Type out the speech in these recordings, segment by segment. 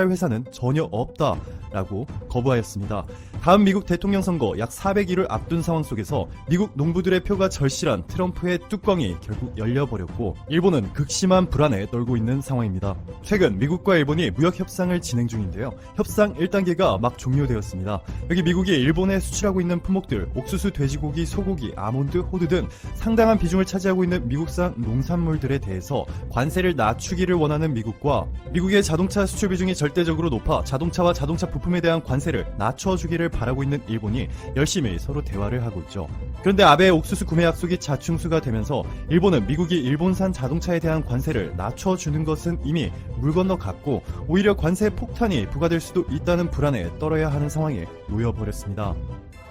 회사는 전혀 없다라고 거부하였습니다. 다음 미국 대통령 선거 약 400일을 앞둔 상황 속에서 미국 농부들의 표가 절실한 트럼프의 뚜껑이 결국 열려버렸고 일본은 극심한 불안에 떨고 있는 상황입니다. 최근 미국과 일본이 무역 협상을 진행 중인데요. 협상 1단계가 막 종료되었습니다. 여기 미국이 일본에 수출하고 있는 품목들, 옥수수, 돼지고기, 소고기, 아몬드, 호두 등 상당한 비중을 차지하고 있는 미국산 농산물들에 대해서 관세를 낮추기를 원하는 미국과 미국의 자동차 수출 비중이 절대적으로 높아 자동차와 자동차 부품에 대한 관세를 낮춰주기를 바라고 있는 일본이 열심히 서로 대화를 하고 있죠. 그런데 아베의 옥수수 구매 약속이 자충수가 되면서 일본은 미국이 일본산 자동차에 대한 관세를 낮춰주는 것은 이미 물 건너 갔고 오히려 관세 폭탄이 부과될 수도 있다는 불안에 떨어야 하는 상황에 놓여버렸습니다.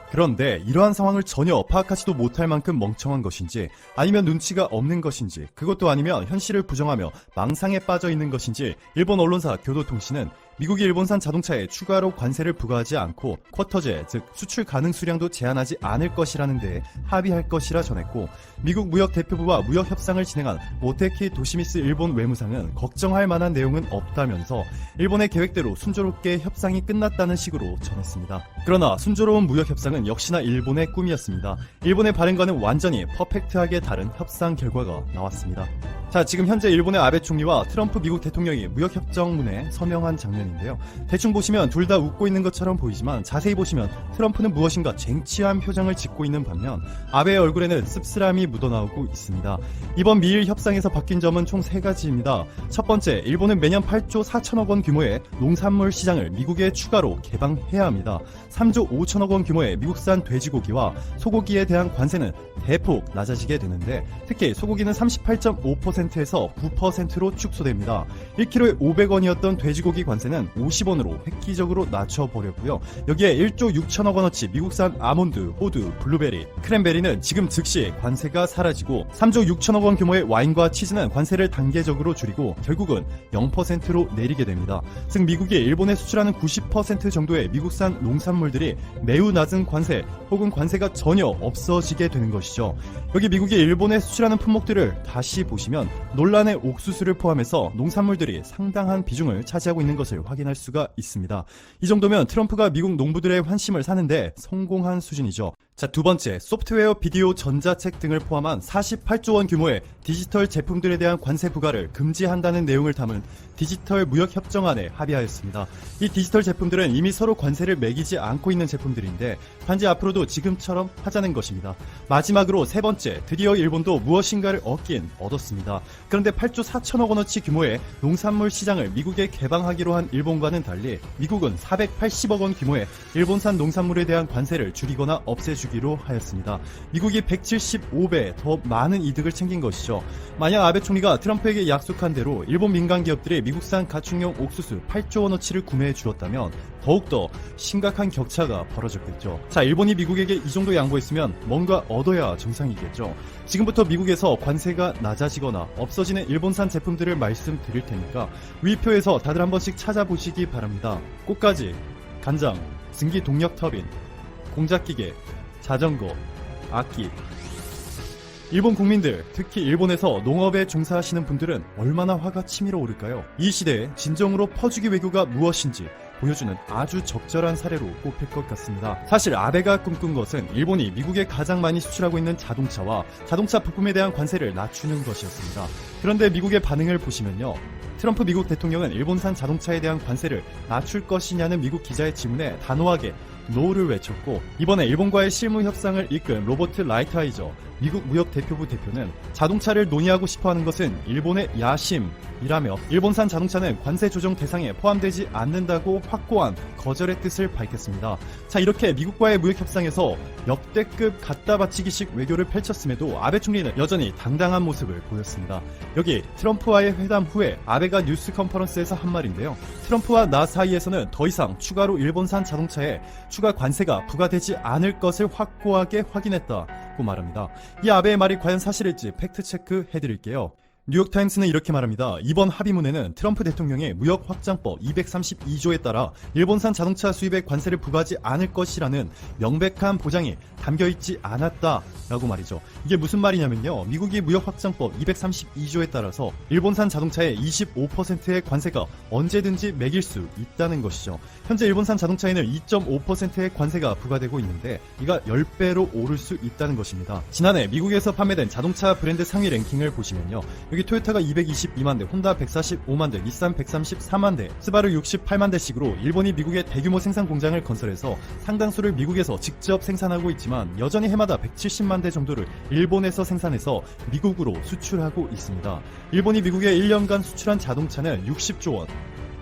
그런데 이러한 상황을 전혀 파악하지도 못할 만큼 멍청한 것인지 아니면 눈치가 없는 것인지 그것도 아니면 현실을 부정하며 망상에 빠져 있는 것인지 일본 언론사 교도통신은 미국이 일본산 자동차에 추가로 관세를 부과하지 않고 쿼터제, 즉 수출 가능 수량도 제한하지 않을 것이라는 데 합의할 것이라 전했고 미국 무역 대표부와 무역 협상을 진행한 모테키 도시미스 일본 외무상은 걱정할 만한 내용은 없다면서 일본의 계획대로 순조롭게 협상이 끝났다는 식으로 전했습니다. 그러나 순조로운 무역 협상은 역시나 일본의 꿈이었습니다. 일본의 바램과는 완전히 퍼펙트하게 다른 협상 결과가 나왔습니다. 자, 지금 현재 일본의 아베 총리와 트럼프 미국 대통령이 무역협정문에 서명한 장면인데요. 대충 보시면 둘 다 웃고 있는 것처럼 보이지만 자세히 보시면 트럼프는 무엇인가 쟁취한 표정을 짓고 있는 반면 아베의 얼굴에는 씁쓸함이 묻어나오고 있습니다. 이번 미일 협상에서 바뀐 점은 총 3가지입니다. 첫 번째, 일본은 매년 8조 4천억 원 규모의 농산물 시장을 미국에 추가로 개방해야 합니다. 3조 5천억 원 규모의 미국산 돼지고기와 소고기에 대한 관세는 대폭 낮아지게 되는데 특히 소고기는 38.5%에서 9%로 축소됩니다. 1kg에 500원이었던 돼지고기 관세는 50원으로 획기적으로 낮춰버렸고요. 여기에 1조 6천억 원어치 미국산 아몬드, 호두, 블루베리, 크랜베리는 지금 즉시 관세가 사라지고 3조 6천억 원 규모의 와인과 치즈는 관세를 단계적으로 줄이고 결국은 0%로 내리게 됩니다. 즉 미국이 일본에 수출하는 90% 정도의 미국산 농산물들이 매우 낮은 관세 혹은 관세가 전혀 없어지게 되는 것이죠. 여기 미국이 일본에 수출하는 품목들을 다시 보시면 논란의 옥수수를 포함해서 농산물들이 상당한 비중을 차지하고 있는 것을 확인할 수가 있습니다. 이 정도면 트럼프가 미국 농부들의 환심을 사는데 성공한 수준이죠. 자, 두 번째, 소프트웨어, 비디오, 전자책 등을 포함한 48조 원 규모의 디지털 제품들에 대한 관세 부과를 금지한다는 내용을 담은 디지털 무역협정안에 합의하였습니다. 이 디지털 제품들은 이미 서로 관세를 매기지 않고 있는 제품들인데 단지 앞으로도 지금처럼 하자는 것입니다. 마지막으로 세 번째, 드디어 일본도 무엇인가를 얻었습니다. 그런데 8조 4천억 원어치 규모의 농산물 시장을 미국에 개방하기로 한 일본과는 달리 미국은 480억 원 규모의 일본산 농산물에 대한 관세를 줄이거나 없애주기로 하였습니다. 미국이 175배 더 많은 이득을 챙긴 것이죠. 만약 아베 총리가 트럼프에게 약속한 대로 일본 민간 기업들이 미국산 가축용 옥수수 8조 원어치를 구매해 주었다면 더욱더 심각한 격차가 벌어졌겠죠. 자, 일본이 미국에게 이 정도 양보했으면 뭔가 얻어야 정상이겠죠. 지금부터 미국에서 관세가 낮아지거나 없어지는 일본산 제품들을 말씀드릴 테니까 위표에서 다들 한 번씩 찾아보시기 바랍니다. 꽃가지, 간장, 증기 동력 터빈, 공작기계, 자전거, 악기. 일본 국민들, 특히 일본에서 농업에 종사하시는 분들은 얼마나 화가 치밀어 오를까요? 이 시대에 진정으로 퍼주기 외교가 무엇인지 보여주는 아주 적절한 사례로 꼽힐 것 같습니다. 사실 아베가 꿈꾼 것은 일본이 미국에 가장 많이 수출하고 있는 자동차와 자동차 부품에 대한 관세를 낮추는 것이었습니다. 그런데 미국의 반응을 보시면요. 트럼프 미국 대통령은 일본산 자동차에 대한 관세를 낮출 것이냐는 미국 기자의 질문에 단호하게 노를 외쳤고 이번에 일본과의 실무 협상을 이끈 로버트 라이트하이저 미국 무역대표부 대표는 자동차를 논의하고 싶어하는 것은 일본의 야심이라며 일본산 자동차는 관세 조정 대상에 포함되지 않는다고 확고한 거절의 뜻을 밝혔습니다. 자, 이렇게 미국과의 무역 협상에서 역대급 갖다 바치기식 외교를 펼쳤음에도 아베 총리는 여전히 당당한 모습을 보였습니다. 여기 트럼프와의 회담 후에 아베가 뉴스 컨퍼런스에서 한 말인데요. 트럼프와 나 사이에서는 더 이상 추가로 일본산 자동차에 추가 관세가 부과되지 않을 것을 확고하게 확인했다고 말합니다. 이 아베의 말이 과연 사실일지 팩트체크 해드릴게요. 뉴욕타임스는 이렇게 말합니다. 이번 합의문에는 트럼프 대통령의 무역 확장법 232조에 따라 일본산 자동차 수입에 관세를 부과하지 않을 것이라는 명백한 보장이 담겨있지 않았다라고 말이죠. 이게 무슨 말이냐면요. 미국이 무역 확장법 232조에 따라서 일본산 자동차의 25%의 관세가 언제든지 매길 수 있다는 것이죠. 현재 일본산 자동차에는 2.5%의 관세가 부과되고 있는데 이가 10배로 오를 수 있다는 것입니다. 지난해 미국에서 판매된 자동차 브랜드 상위 랭킹을 보시면요. 여기 토요타가 222만 대, 혼다 145만 대, 닛산 134만 대, 스바루 68만 대씩으로 일본이 미국에 대규모 생산 공장을 건설해서 상당수를 미국에서 직접 생산하고 있지만 여전히 해마다 170만 대 정도를 일본에서 생산해서 미국으로 수출하고 있습니다. 일본이 미국에 1년간 수출한 자동차는 60조 원,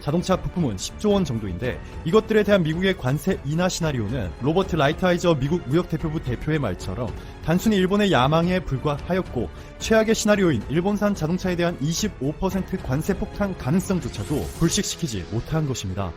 자동차 부품은 10조 원 정도인데 이것들에 대한 미국의 관세 인하 시나리오는 로버트 라이트하이저 미국 무역대표부 대표의 말처럼 단순히 일본의 야망에 불과하였고 최악의 시나리오인 일본산 자동차에 대한 25% 관세 폭탄 가능성조차도 불식시키지 못한 것입니다.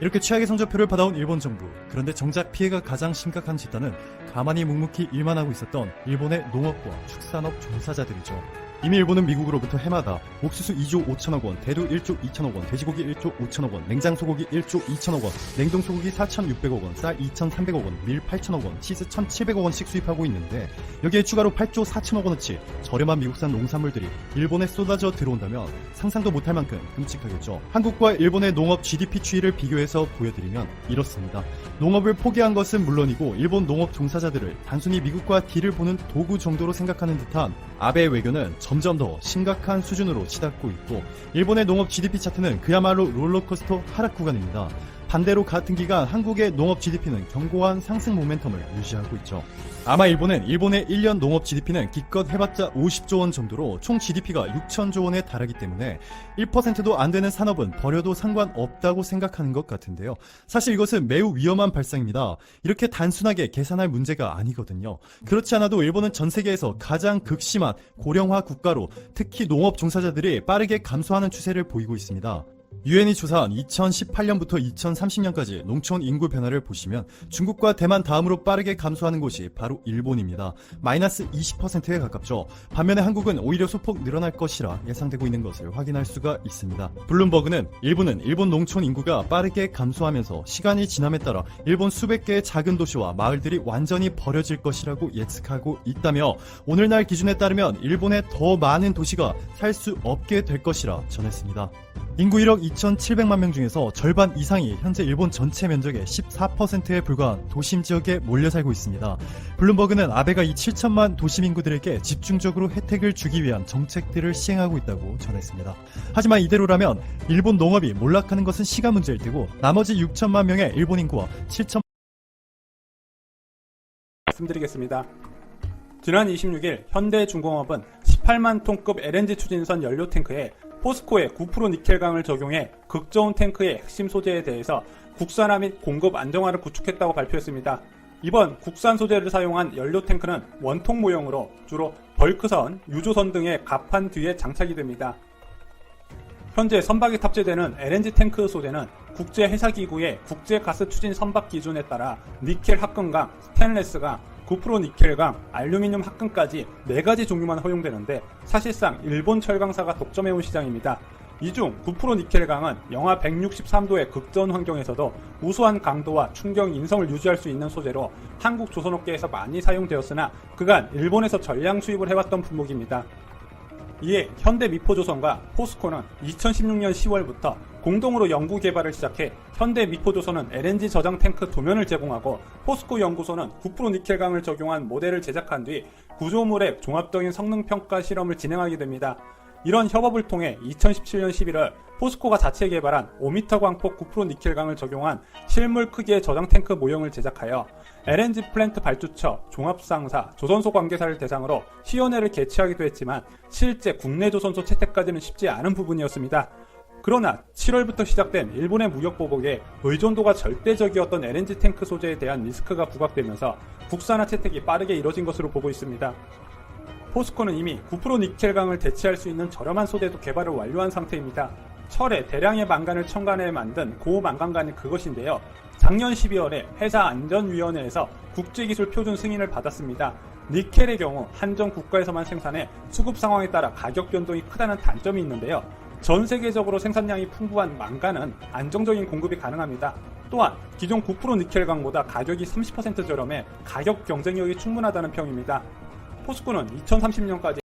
이렇게 최악의 성적표를 받아온 일본 정부. 그런데 정작 피해가 가장 심각한 집단은 가만히 묵묵히 일만 하고 있었던 일본의 농업과 축산업 종사자들이죠. 이미 일본은 미국으로부터 해마다 옥수수 2조 5천억 원, 대두 1조 2천억 원, 돼지고기 1조 5천억 원, 냉장소고기 1조 2천억 원, 냉동소고기 4,600억 원, 쌀 2,300억 원, 밀 8천억 원, 치즈 1,700억 원씩 수입하고 있는데 여기에 추가로 8조 4천억 원어치 저렴한 미국산 농산물들이 일본에 쏟아져 들어온다면 상상도 못할 만큼 끔찍하겠죠. 한국과 일본의 농업 GDP 추이를 비교해서 보여드리면 이렇습니다. 농업을 포기한 것은 물론이고 일본 농업 종사자들을 단순히 미국과 딜을 보는 도구 정도로 생각하는 듯한 아베의 외교는 점점 더 심각한 수준으로 치닫고 있고 일본의 농업 GDP 차트는 그야말로 롤러코스터 하락 구간입니다. 반대로 같은 기간 한국의 농업 GDP는 견고한 상승 모멘텀을 유지하고 있죠. 아마 일본의 1년 농업 GDP는 기껏 해봤자 50조 원 정도로 총 GDP가 6천조 원에 달하기 때문에 1%도 안 되는 산업은 버려도 상관없다고 생각하는 것 같은데요. 사실 이것은 매우 위험한 발상입니다. 이렇게 단순하게 계산할 문제가 아니거든요. 그렇지 않아도 일본은 전 세계에서 가장 극심한 고령화 국가로 특히 농업 종사자들이 빠르게 감소하는 추세를 보이고 있습니다. 유엔이 조사한 2018년부터 2030년까지 농촌 인구 변화를 보시면 중국과 대만 다음으로 빠르게 감소하는 곳이 바로 일본입니다. 마이너스 20%에 가깝죠. 반면에 한국은 오히려 소폭 늘어날 것이라 예상되고 있는 것을 확인할 수가 있습니다. 블룸버그는 일본 농촌 인구가 빠르게 감소하면서 시간이 지남에 따라 일본 수백 개의 작은 도시와 마을들이 완전히 버려질 것이라고 예측하고 있다며 오늘날 기준에 따르면 일본의 더 많은 도시가 살 수 없게 될 것이라 전했습니다. 인구 1억 2,700만 명 중에서 절반 이상이 현재 일본 전체 면적의 14%에 불과한 도심 지역에 몰려 살고 있습니다. 블룸버그는 아베가 이 7천만 도심 인구들에게 집중적으로 혜택을 주기 위한 정책들을 시행하고 있다고 전했습니다. 하지만 이대로라면 일본 농업이 몰락하는 것은 시간 문제일 테고 나머지 6천만 명의 일본 인구와 7천 말씀드리겠습니다. 지난 26일 현대중공업은 18만 톤급 LNG 추진선 연료 탱크에 포스코의 9% 니켈강을 적용해 극저온 탱크의 핵심 소재에 대해서 국산화 및 공급 안정화를 구축했다고 발표했습니다. 이번 국산 소재를 사용한 연료 탱크는 원통 모형으로 주로 벌크선, 유조선 등의 갑판 뒤에 장착이 됩니다. 현재 선박에 탑재되는 LNG 탱크 소재는 국제해사기구의 국제가스 추진 선박 기준에 따라 니켈 합금강, 스테인레스강, 9% 니켈강, 알루미늄 합금까지 4가지 종류만 허용되는데 사실상 일본 철강사가 독점해온 시장입니다. 이 중 9% 니켈강은 영하 163도의 극저온 환경에서도 우수한 강도와 충격 인성을 유지할 수 있는 소재로 한국 조선업계에서 많이 사용되었으나 그간 일본에서 전량 수입을 해왔던 품목입니다. 이에 현대미포조선과 포스코는 2016년 10월부터 공동으로 연구 개발을 시작해 현대미포조선은 LNG 저장 탱크 도면을 제공하고 포스코 연구소는 9% 니켈강을 적용한 모델을 제작한 뒤 구조물의 종합적인 성능평가 실험을 진행하게 됩니다. 이런 협업을 통해 2017년 11월 포스코가 자체 개발한 5m 광폭 9% 니켈강을 적용한 실물 크기의 저장 탱크 모형을 제작하여 LNG 플랜트 발주처, 종합상사, 조선소 관계사를 대상으로 시연회를 개최하기도 했지만 실제 국내 조선소 채택까지는 쉽지 않은 부분이었습니다. 그러나 7월부터 시작된 일본의 무역 보복에 의존도가 절대적이었던 LNG 탱크 소재에 대한 리스크가 부각되면서 국산화 채택이 빠르게 이뤄진 것으로 보고 있습니다. 포스코는 이미 9% 니켈강을 대체할 수 있는 저렴한 소재도 개발을 완료한 상태입니다. 철에 대량의 망간을 첨가해 만든 고망간간이 그것인데요. 작년 12월에 회사 안전위원회에서 국제기술 표준 승인을 받았습니다. 니켈의 경우 한정 국가에서만 생산해 수급 상황에 따라 가격 변동이 크다는 단점이 있는데요. 전 세계적으로 생산량이 풍부한 망간은 안정적인 공급이 가능합니다. 또한 기존 9% 니켈강보다 가격이 30% 저렴해 가격 경쟁력이 충분하다는 평입니다. 포스코는 2030년까지